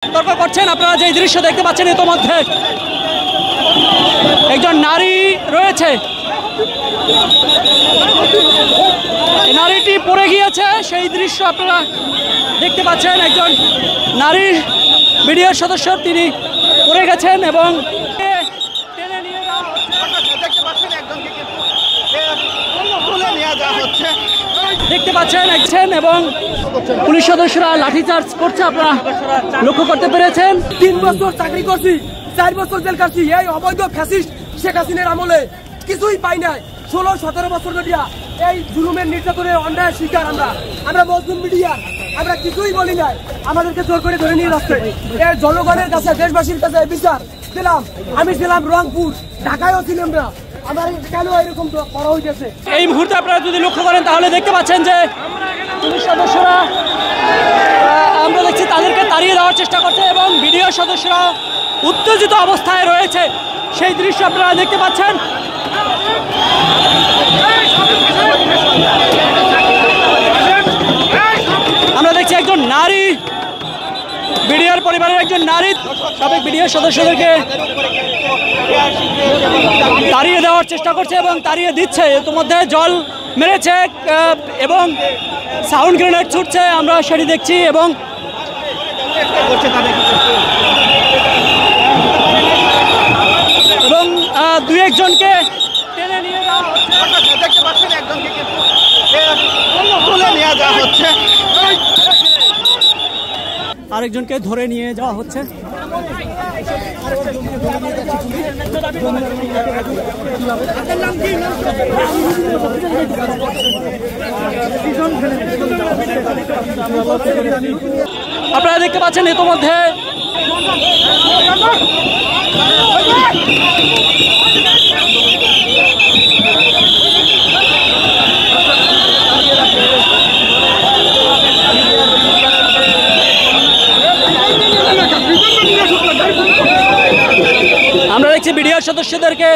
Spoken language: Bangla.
তর্ক করছেন। আপনারা যে দৃশ্য দেখতে পাচ্ছেন ইতোমধ্যে একজন নারী রয়েছে, নারীটি পড়ে গিয়েছে, সেই দৃশ্য আপনারা দেখতে পাচ্ছেন। একজন নারী বিডিআর সদস্য তিনি পড়ে গেছেন এবং দেখতে পাচ্ছেন এবং পুলিশ সদস্যরা লাঠিচার্জ করছে, আপনারা লক্ষ্য করতে পেরেছেন। 3 বছর চাকরি করছি, 4 বছর জেল কাটছি, এই অবৈধ ফ্যাসিস্ট শেখ হাসিনার আমলে কিছুই পাই নাই। 16-17 বছর ধরিয়া এই জুলুমের নির্যাতনের অন্যায় শিকার আমরা মজলুম মিডিয়া, আমরা কিছুই বলি নাই। আমাদেরকে জোর করে ধরে নিয়ে যাচ্ছে। এই জনগণের কাছে, দেশবাসীর কাছে বিচার দিলাম। আমি ছিলাম রংপুর, ঢাকায়ও ছিলাম না। আমার কেন এরকম করা হইতেছে? এই মুহূর্তে আপনারা যদি লক্ষ্য করেন তাহলে দেখতে পাচ্ছেন যে পুলিশ সদস্যরা, আমরা দেখছি তাদেরকে তাড়িয়ে দেওয়ার চেষ্টা করছে এবং বিডিও সদস্যরা উত্তেজিত অবস্থায় রয়েছে, সেই দৃশ্য আপনারা দেখতে পাচ্ছেন। আমরা দেখছি একজন নারী, বিডিআর পরিবারের একজন নারী সাবেক বিডিআর সদস্যদেরকে তাড়িয়ে দেওয়ার চেষ্টা করছে এবং তাড়িয়ে দিচ্ছে। ইতিমধ্যে জল মেরেছে এবং সাউন্ড গ্রেনেড ছুটছে, আমরা সেটি দেখছি। এবং দুই একজনকে টেনে নিয়ে যাওয়া হচ্ছে, আরেকজনকে ধরে নিয়ে যাওয়া হচ্ছে। আপনারা দেখতে পাচ্ছেন ইতোমধ্যে আমরা দেখছি বিডিআর সদস্যদেরকে